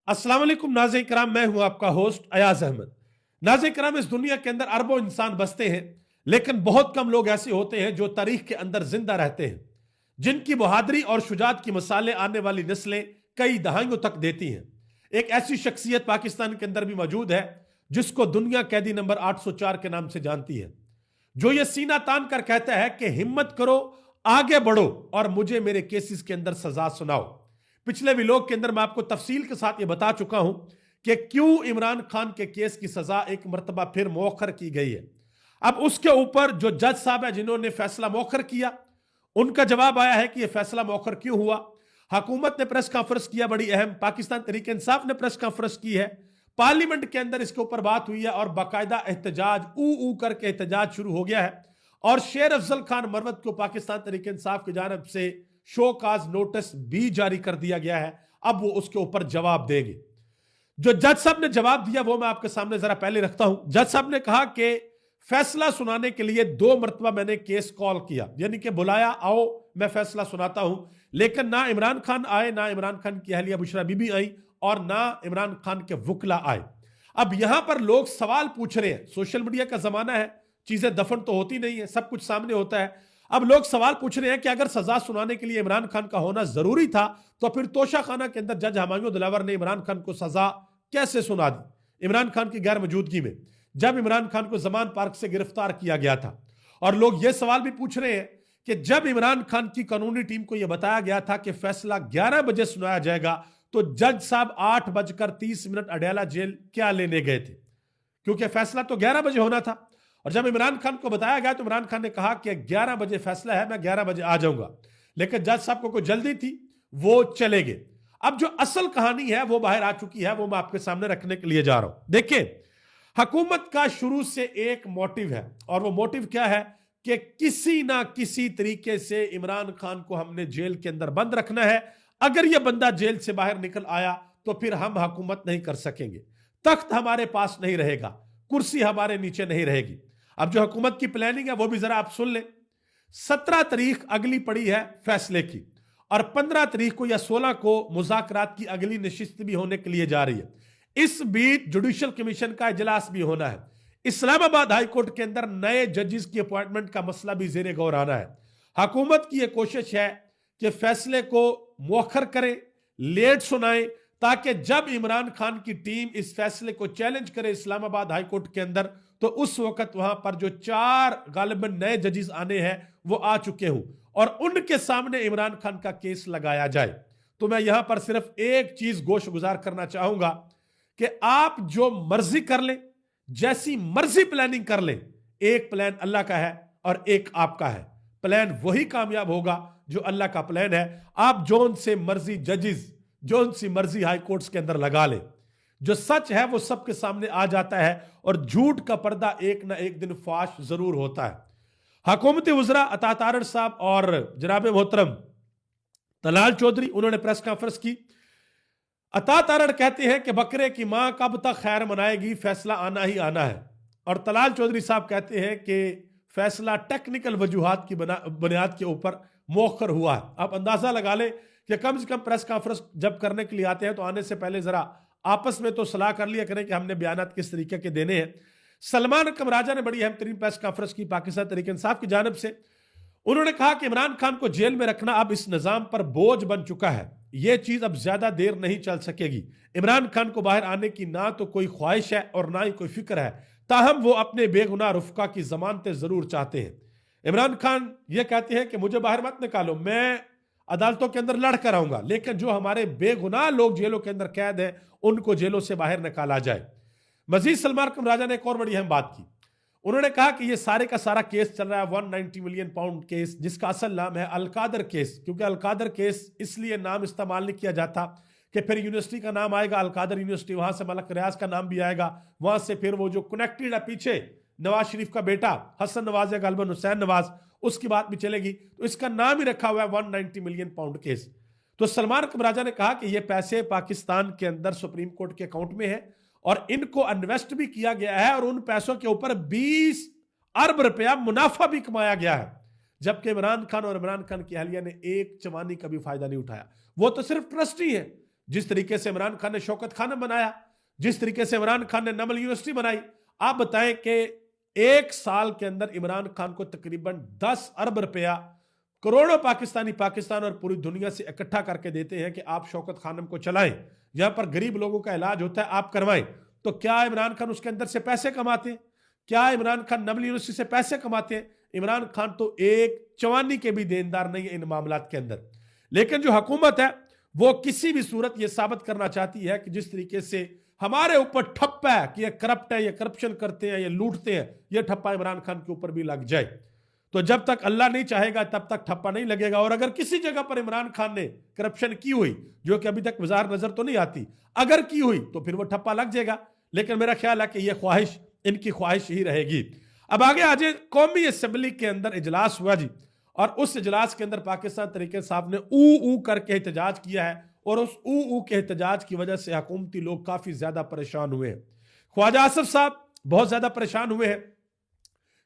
अस्सलाम वालेकुम नाज़रीन किराम, मैं हूं आपका होस्ट अयाज अहमद। नाज़रीन किराम, इस दुनिया के अंदर अरबों इंसान बसते हैं, लेकिन बहुत कम लोग ऐसे होते हैं जो तारीख के अंदर जिंदा रहते हैं, जिनकी बहादुरी और शुजात की मिसालें आने वाली नस्लें कई दहाइयों तक देती हैं। एक ऐसी शख्सियत पाकिस्तान के अंदर भी मौजूद है जिसको दुनिया कैदी नंबर 804 के नाम से जानती है, जो ये सीना तान कर कहता है कि हिम्मत करो, आगे बढ़ो और मुझे मेरे केसेस के अंदर सजा सुनाओ। पिछले व्लॉग के अंदर मैं आपको तफसील के साथ ये बता चुका हूं कि क्यों इमरान खान के केस की सजा एक मरतबा फिर मौखर की गई है। अब उसके ऊपर जो जज साहब है जिन्होंने फैसला मौखर किया, उनका जवाब आया है कि यह फैसला मौखर क्यों हुआ। हुकूमत ने प्रेस कॉन्फ्रेंस किया, बड़ी अहम, पाकिस्तान तहरीक इंसाफ ने प्रेस कॉन्फ्रेंस की है, पार्लियामेंट के अंदर इसके ऊपर बात हुई है और बाकायदा एहतजाज ऊ करके एहतजाज शुरू हो गया है। और शेर अफजल खान मरवत को पाकिस्तान तहरीक इंसाफ की जानब से शो काज नोटिस भी जारी कर दिया गया है। अब वो उसके ऊपर जवाब देंगे। जो जज साहब ने जवाब दिया वो मैं आपके सामने जरा पहले रखता हूं। जज साहब ने कहा कि फैसला सुनाने के लिए 2 मरतबा मैंने केस कॉल किया, यानी कि बुलाया, आओ मैं फैसला सुनाता हूं, लेकिन ना इमरान खान आए, ना इमरान खान की अहलिया बुशरा बीबी आई और ना इमरान खान के वकला आए। अब यहां पर लोग सवाल पूछ रहे हैं, सोशल मीडिया का जमाना है, चीजें दफन तो होती नहीं है, सब कुछ सामने होता है। अब लोग सवाल पूछ रहे हैं कि अगर सजा सुनाने के लिए इमरान खान का होना जरूरी था तो फिर तोशा खाना के अंदर जज हमायूं दिलावर ने इमरान खान को सजा कैसे सुना दी इमरान खान की गैर मौजूदगी में, जब इमरान खान को जमान पार्क से गिरफ्तार किया गया था। और लोग यह सवाल भी पूछ रहे हैं कि जब इमरान खान की कानूनी टीम को यह बताया गया था कि फैसला 11 बजे सुनाया जाएगा, तो जज साहब 8:30 अडयाला जेल क्या लेने गए थे, क्योंकि फैसला तो 11 बजे होना था। और जब इमरान खान को बताया गया तो इमरान खान ने कहा कि 11 बजे फैसला है, मैं 11 बजे आ जाऊंगा, लेकिन जज साहब को कोई जल्दी थी, वो चले गए। अब जो असल कहानी है वो बाहर आ चुकी है, वो मैं आपके सामने रखने के लिए जा रहा हूं। देखिए, हुकूमत का शुरू से एक मोटिव है, और वो मोटिव क्या है कि किसी ना किसी तरीके से इमरान खान को हमने जेल के अंदर बंद रखना है। अगर यह बंदा जेल से बाहर निकल आया तो फिर हम हुकूमत नहीं कर सकेंगे, तख्त हमारे पास नहीं रहेगा, कुर्सी हमारे नीचे नहीं रहेगी। अब जो हुकूमत की प्लानिंग है वो भी जरा आप सुन लें। 17 तारीख अगली पड़ी है फैसले की, और 15 तारीख को या 16 को मुज़ाकरात की अगली नशिस्त भी होने के लिए जा रही है। इस बीच जुडिशल कमीशन का इजलास भी होना है। इस्लामाबाद हाई कोर्ट के अंदर नए जजेस की अपॉइंटमेंट का मसला भी जेर गौर आना है। हुकूमत की यह कोशिश है कि फैसले को मौखर करे, लेट सुनाए, ताकि जब इमरान खान की टीम इस फैसले को चैलेंज करे इस्लामाबाद हाई कोर्ट के अंदर, तो उस वक्त वहां पर जो 4 गालिबन नए जजेस आने हैं वो आ चुके हों और उनके सामने इमरान खान का केस लगाया जाए। तो मैं यहां पर सिर्फ एक चीज गोश गुजार करना चाहूंगा कि आप जो मर्जी कर लें, जैसी मर्जी प्लानिंग कर लें, एक प्लान अल्लाह का है और एक आपका है। प्लान वही कामयाब होगा जो अल्लाह का प्लान है। आप जोन से मर्जी जजेस, जोन सी मर्जी हाई कोर्ट्स के अंदर लगा ले, जो सच है वो सबके सामने आ जाता है और झूठ का पर्दा एक ना एक दिन फाश जरूर होता है। हुकूमती वज़रा अता तारड़ साहब और जनाब मोहतरम तलाल चौधरी, उन्होंने प्रेस कॉन्फ्रेंस की। अता तारड़ कहते हैं कि बकरे की मां कब तक खैर मनाएगी, फैसला आना ही आना है। और तलाल चौधरी साहब कहते हैं कि फैसला टेक्निकल वजूहात की बुनियाद के ऊपर मौखर हुआ है। आप अंदाजा लगा ले कि कम से कम प्रेस कॉन्फ्रेंस जब करने के लिए आते हैं तो आने से पहले जरा आपस में तो सलाह कर लिया करें कि हमने बयानात किस तरीके के देने हैं। सलमान अकरम राजा ने बड़ी अहम तरीन प्रेस कॉन्फ्रेंस की पाकिस्तान तहरीक इंसाफ की जानब से। उन्होंने कहा कि इमरान खान को जेल में रखना अब इस निजाम पर बोझ बन चुका है, यह चीज अब ज्यादा देर नहीं चल सकेगी। इमरान खान को बाहर आने की ना तो कोई ख्वाहिश है और ना ही कोई फिक्र है, ताहम वो अपने बेगुनाह रुफका की जमानतें जरूर चाहते हैं। इमरान खान ये कहते हैं कि मुझे बाहर मत निकालो, मैं अदालतों के अंदर लड़ कर आऊंगा, लेकिन जो हमारे बेगुनाह लोग जेलों के अंदर कैद हैं उनको जेलों से बाहर निकाला जाए। मजीद सलमान अकरम राजा ने एक और बड़ी अहम बात की। उन्होंने कहा कि ये सारे का सारा केस चल रहा है 190 मिलियन पाउंड केस, जिसका असल नाम है अलकादर केस, क्योंकि अलकादर केस इसलिए नाम इस्तेमाल नहीं किया जाता कि फिर यूनिवर्सिटी का नाम आएगा अलकादर यूनिवर्सिटी, वहां से मलक रियाज का नाम भी आएगा, वहां से फिर वो जो कनेक्टेड है पीछे नवाज शरीफ का बेटा हसन नवाज या गालिबन हुसैन नवाज, उसकी बात भी चलेगी। तो इसका नाम ही रखा हुआ है 190 मिलियन पाउंड केस। तो सलमान अकरम राजा ने कहा कि ये पैसे पाकिस्तान के अंदर सुप्रीम कोर्ट के अकाउंट में है और इनको इन्वेस्ट भी किया गया है और उन पैसों के ऊपर 20 अरब रुपया मुनाफा भी कमाया गया है, जबकि इमरान खान और इमरान खान की अहलिया ने एक चवानी का भी फायदा नहीं उठाया। वो तो सिर्फ ट्रस्टी है, जिस तरीके से इमरान खान ने शौकत खानम बनाया, जिस तरीके से इमरान खान ने नमल यूनिवर्सिटी बनाई, आप बताएं कि एक साल के अंदर इमरान खान को तकरीबन 10 अरब रुपया करोड़ों पाकिस्तानी पाकिस्तान और पूरी दुनिया से इकट्ठा करके देते हैं कि आप शौकत खानम को चलाएं, जहां पर गरीब लोगों का इलाज होता है आप करवाएं। तो क्या इमरान खान उसके अंदर से पैसे कमाते हैं? क्या इमरान खान नमल यूनिवर्सिटी से पैसे कमाते हैं? इमरान खान तो एक चवानी के भी देनदार नहीं है इन मामलात के अंदर। लेकिन जो हुकूमत है वो किसी भी सूरत ये साबित करना चाहती है कि जिस तरीके से हमारे ऊपर ठप्पा है कि ये करप्ट है, ये करप्शन करते हैं, ये लूटते हैं, ये ठप्पा इमरान खान के ऊपर भी लग जाए। तो जब तक अल्लाह नहीं चाहेगा तब तक ठप्पा नहीं लगेगा। और अगर किसी जगह पर इमरान खान ने करप्शन की हुई, जो कि अभी तक बाजार नजर तो नहीं आती, अगर की हुई तो फिर वो ठप्पा लग जाएगा। लेकिन मेरा ख्याल है कि यह ख्वाहिश इनकी ख्वाहिश ही रहेगी। अब आगे आज कौमी असेंबली के अंदर इजलास हुआ जी, और उस इजलास के अंदर पाकिस्तान तहरीक इंसाफ ने ऊ करके एहतजाज किया है, और उस ऊ के एहतजाज की वजह से हुकूमती लोग काफी ज्यादा परेशान हुए हैं। ख्वाजा आसिफ साहब बहुत ज्यादा परेशान हुए हैं।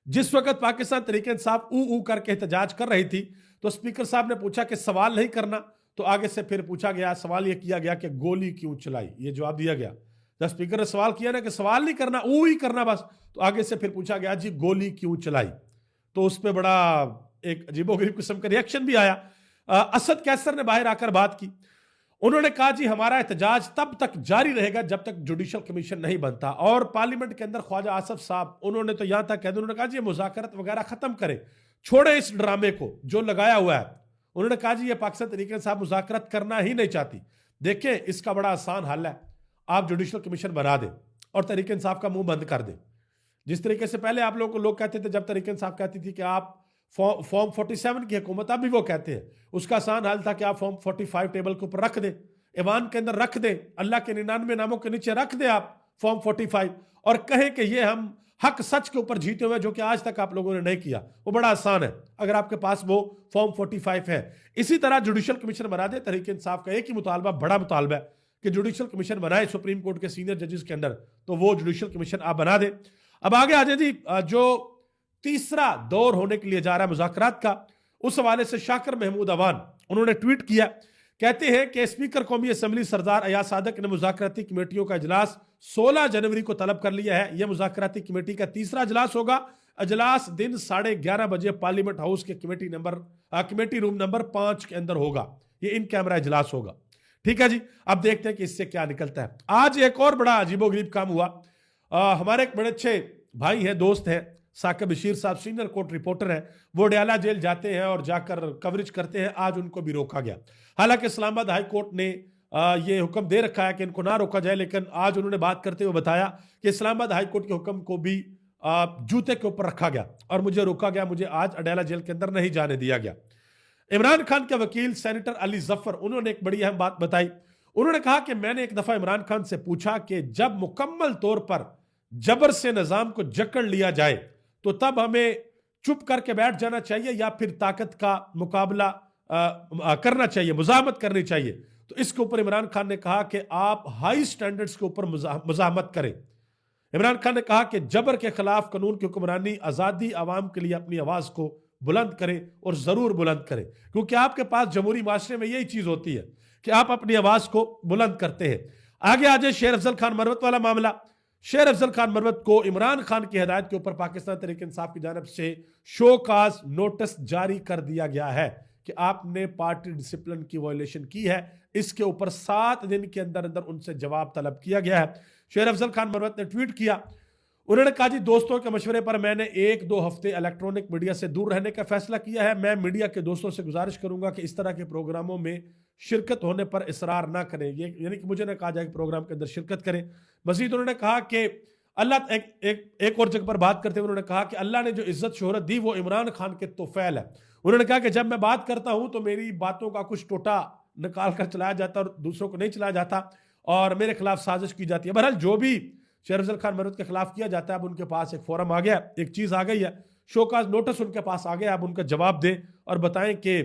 जिस वक्त पाकिस्तान तहरीक इंसाफ ऊ करके एहतजाज कर रही थी तो स्पीकर साहब ने पूछा कि सवाल नहीं करना, तो आगे से फिर पूछा गया, सवाल यह किया गया कि गोली क्यों चलाई, ये जवाब दिया गया। जब स्पीकर ने सवाल किया ना कि सवाल नहीं करना, ऊ ही करना बस, तो आगे से फिर पूछा गया जी गोली क्यों चलाई। तो उस पर बड़ा एक अजीबोगरीब किस्म का रिएक्शन भी आया। असद कैसर ने बाहर आकर बात की। उन्होंने कहा जी हमारा एहतजाज तब तक जारी रहेगा जब तक जुडिशल कमीशन नहीं बनता। और पार्लियामेंट के अंदर ख्वाजा आसिफ साहब उन्होंने तो यहां तक कह दिया, उन्होंने कहा जी मुज़ाकरत वगैरह खत्म करें, छोड़े इस ड्रामे को जो लगाया हुआ है। उन्होंने कहा जी ये पाकिस्तान तहरीक इंसाफ मुज़ाकरत करना ही नहीं चाहती। देखें इसका बड़ा आसान हल है, आप जुडिशल कमीशन बना दें और तहरीक इंसाफ का मुंह बंद कर दें। जिस तरीके से पहले आप लोगों को लोग कहते थे, जब तहरीक इंसाफ कहती थी कि आप फॉर्म 47 की हुकूमत, अब भी वो कहते हैं, उसका आसान हल था कि आप फॉर्म 45 टेबल के ऊपर रख दें, ईवान के अंदर रख दें, अल्लाह के 99 नामों के नीचे रख दें आप फॉर्म 45, और कहें कि ये हम हक सच के ऊपर जीते हुए, जो कि आज तक आप लोगों ने नहीं किया। वो बड़ा आसान है अगर आपके पास वो फॉर्म 45 है। इसी तरह जुडिशल कमीशन बना दे। तहरीक इंसाफ का एक ही मुतालबा, बड़ा मुतालबा है कि जुडिशल कमीशन बनाए सुप्रीम कोर्ट के सीनियर जजेस के अंदर, तो वो जुडिशल कमीशन आप बना दे। अब आगे आ जाए जी, जो तीसरा दौर होने के लिए जा रहा है मुज़ाकरात का, उस हवाले से शाकिर महमूद अवान उन्होंने ट्वीट किया, कहते हैं कि स्पीकर कौमी असेंबली सरदार अयाज सादक ने मुज़ाकराती कमेटियों का इजलास 16 जनवरी को तलब कर लिया है। यह मुज़ाकराती कमेटी का तीसरा इजलास होगा। इजलास दिन 11:30 बजे पार्लियामेंट हाउस के कमेटी रूम नंबर 5 के अंदर होगा। ये इन कैमरा इजलास होगा। ठीक है जी, अब देखते हैं कि इससे क्या निकलता है। आज एक और बड़ा अजीबोगरीब काम हुआ। हमारे एक बड़े अच्छे भाई हैं, दोस्त हैं, साकिब बशीर साहब सीनियर कोर्ट रिपोर्टर हैं, वो डयाला जेल जाते हैं और जाकर कवरेज करते हैं। आज उनको भी रोका गया। हालांकि इस्लामाबाद हाई कोर्ट ने ये हुक्म दे रखा है कि इनको ना रोका जाए, लेकिन आज उन्होंने बात करते हुए बताया कि इस्लामाबाद हाई कोर्ट के हुक्म को भी जूते के ऊपर रखा गया और मुझे रोका गया, मुझे आज अडयाला जेल के अंदर नहीं जाने दिया गया। इमरान खान के वकील सेनेटर अली जफर उन्होंने एक बड़ी अहम बात बताई। उन्होंने कहा कि मैंने एक दफा इमरान खान से पूछा कि जब मुकम्मल तौर पर जबर से निजाम को जकड़ लिया जाए तो तब हमें चुप करके बैठ जाना चाहिए या फिर ताकत का मुकाबला करना चाहिए, मुजाहमत करनी चाहिए। तो इसके ऊपर इमरान खान ने कहा कि आप हाई स्टैंडर्ड्स के ऊपर मुजाहमत करें। इमरान खान ने कहा कि जबर के खिलाफ कानून की हुक्मरानी, आजादी, आवाम के लिए अपनी आवाज को बुलंद करें और जरूर बुलंद करें, क्योंकि आपके पास जमहूरी माशरे में यही चीज होती है कि आप अपनी आवाज को बुलंद करते हैं। आगे आ जाए शेर अफजल खान मरवत वाला मामला। शेर अफजल खान मरवत को इमरान खान की हिदायत के ऊपर पाकिस्तान तहरीक इंसाफ की जानिब से शोकाज नोटिस जारी कर दिया गया है कि आपने पार्टी डिसिप्लिन की वायलेशन की है। इसके ऊपर 7 दिन के अंदर अंदर उनसे जवाब तलब किया गया है। शेर अफजल खान मरवत ने ट्वीट किया, उन्होंने कहा जी दोस्तों के मशवरे पर मैंने 1-2 हफ्ते इलेक्ट्रॉनिक मीडिया से दूर रहने का फैसला किया है। मैं मीडिया के दोस्तों से गुजारिश करूंगा कि इस तरह के प्रोग्रामों में शिरकत होने पर इसरार ना करें। ये यानी कि मुझे ना कहा जाए कि प्रोग्राम के अंदर शिरकत करें। मजीद उन्होंने कहा कि अल्लाह एक और जगह पर बात करते हुए उन्होंने कहा कि अल्लाह ने जो इज्जत शोहरत दी वो इमरान खान के तोफैल है। उन्होंने कहा कि जब मैं बात करता हूं तो मेरी बातों का कुछ टोटा निकाल कर चलाया जाता और दूसरों को नहीं चलाया जाता और मेरे खिलाफ साजिश की जाती है। बहरहाल जो भी शेर अफजल खान मरवत के खिलाफ किया जाता है, अब उनके पास एक फोरम आ गया, एक चीज आ गई है, शोकाज नोटिस उनके पास आ गया। अब उनका जवाब दें और बताएं कि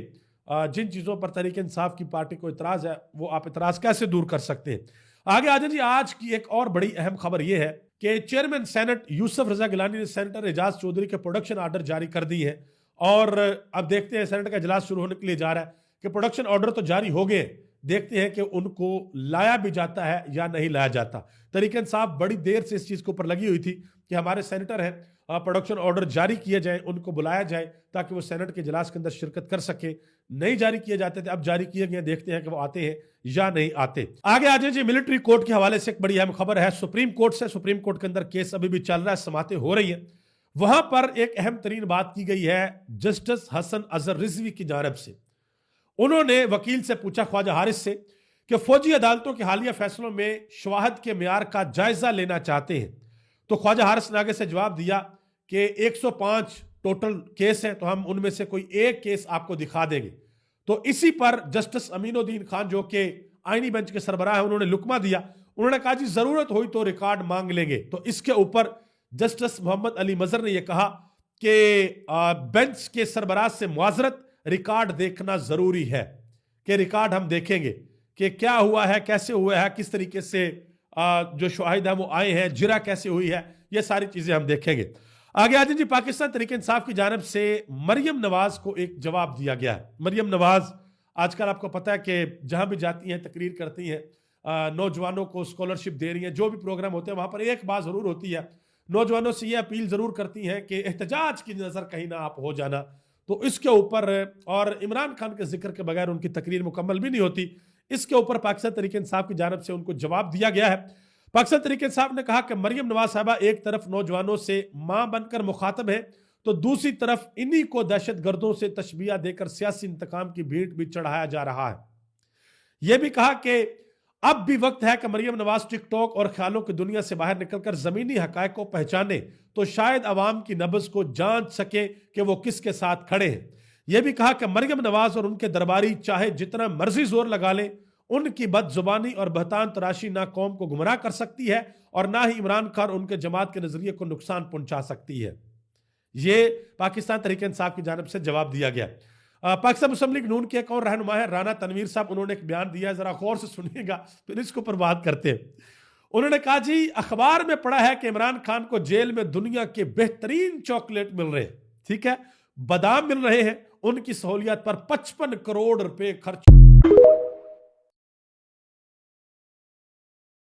जिन चीजों पर तहरीक इंसाफ की पार्टी को इतराज है वो आप इतराज कैसे दूर कर सकते हैं। आगे आ जाए जी, आज की एक और बड़ी अहम खबर यह है कि चेयरमैन सेनेट यूसुफ रजा गिलानी ने सेनेटर एजाज चौधरी के प्रोडक्शन ऑर्डर जारी कर दी है और अब देखते हैं सेनेट का इजलास शुरू होने के लिए जा रहा है कि प्रोडक्शन ऑर्डर तो जारी हो गए, देखते हैं कि उनको लाया भी जाता है या नहीं लाया जाता। तहरीक इंसाफ बड़ी देर से इस चीज के ऊपर लगी हुई थी कि हमारे सेनेटर हैं, प्रोडक्शन ऑर्डर जारी किए जाए, उनको बुलाया जाए ताकि वो सेनेट के इजलास के अंदर शिरकत कर सके। नहीं जारी किए जाते थे, अब जारी किए गए, देखते हैं कि वो आते हैं या नहीं आते। आगे आ जाए जी, मिलिट्री कोर्ट के हवाले से एक बड़ी अहम खबर है सुप्रीम कोर्ट से। सुप्रीम कोर्ट के अंदर केस अभी भी चल रहा है, समातें हो रही है। वहां पर एक अहम तरीन बात की गई है जस्टिस हसन अजहर रिजवी की जानब से। उन्होंने वकील से पूछा, ख्वाजा हारिस से, कि फौजी अदालतों के हालिया फैसलों में शवाहद के म्यार का जायजा लेना चाहते हैं। तो ख्वाजा हारिस ने आगे से जवाब दिया कि 105 टोटल केस हैं, तो हम उनमें से कोई एक केस आपको दिखा देंगे। तो इसी पर जस्टिस अमीनुद्दीन खान जो कि आईनी बेंच के सरबराह है, उन्होंने लुकमा दिया। उन्होंने कहा जी जरूरत हुई तो रिकॉर्ड मांग लेंगे। तो इसके ऊपर जस्टिस मोहम्मद अली मजहर ने यह कहा कि बेंच के सरबराह से मुआजरत, रिकॉर्ड देखना जरूरी है, कि रिकॉर्ड हम देखेंगे कि क्या हुआ है, कैसे हुआ है, किस तरीके से जो शवाहिद है वो आए हैं, जिरा कैसे हुई है, ये सारी चीजें हम देखेंगे। आगे आ जी, पाकिस्तान तहरीक इंसाफ की जानब से मरियम नवाज को एक जवाब दिया गया है। मरियम नवाज आजकल आपको पता है कि जहां भी जाती हैं तकरीर करती हैं, नौजवानों को स्कॉलरशिप दे रही हैं, जो भी प्रोग्राम होते हैं वहां पर एक बात जरूर होती है, नौजवानों से ये अपील जरूर करती हैं कि एहतजाज की नजर कहीं ना आप हो जाना। तो इसके ऊपर, और इमरान खान के जिक्र के बगैर उनकी तकरीर मुकम्मल भी नहीं होती, इसके ऊपर पाकिस्तान तहरीक इंसाफ की जानब से उनको जवाब दिया गया है। पाकिस्तान तहरीक इंसाफ ने कहा कि मरियम नवाज साहबा एक तरफ नौजवानों से मां बनकर मुखातब है, तो दूसरी तरफ इन्हीं को दहशतगर्दों से तशबिया देकर सियासी इंतकाम की भीड़ भी चढ़ाया जा रहा है। यह भी कहा कि अब भी वक्त है कि मरियम नवाज टिकटॉक और ख्यालों की दुनिया से बाहर निकलकर जमीनी हकायक को पहचाने, तो शायद अवाम की नब्ज को जांच सके कि वो किसके साथ खड़े हैं। यह भी कहा कि मरियम नवाज और उनके दरबारी चाहे जितना मर्जी जोर लगा लें, उनकी बदजुबानी और बहतान तराशी ना कौम को गुमराह कर सकती है और ना ही इमरान खान और उनके जमात के नजरिए को नुकसान पहुंचा सकती है। ये पाकिस्तान तहरीक इंसाफ की जानब से जवाब दिया गया। पाकिस्तान मुस्लिम लीग नून के एक और रहनुमा है राना तनवीर साहब, उन्होंने एक बयान दिया है, जरा गौर से सुनिएगा, फिर इसके ऊपर बात करते हैं। उन्होंने कहा जी, अखबार में पढ़ा है कि इमरान खान को जेल में दुनिया के बेहतरीन चॉकलेट मिल रहे हैं, ठीक है, बादाम मिल रहे हैं, उनकी सहूलियत पर 55 करोड़ रुपए खर्च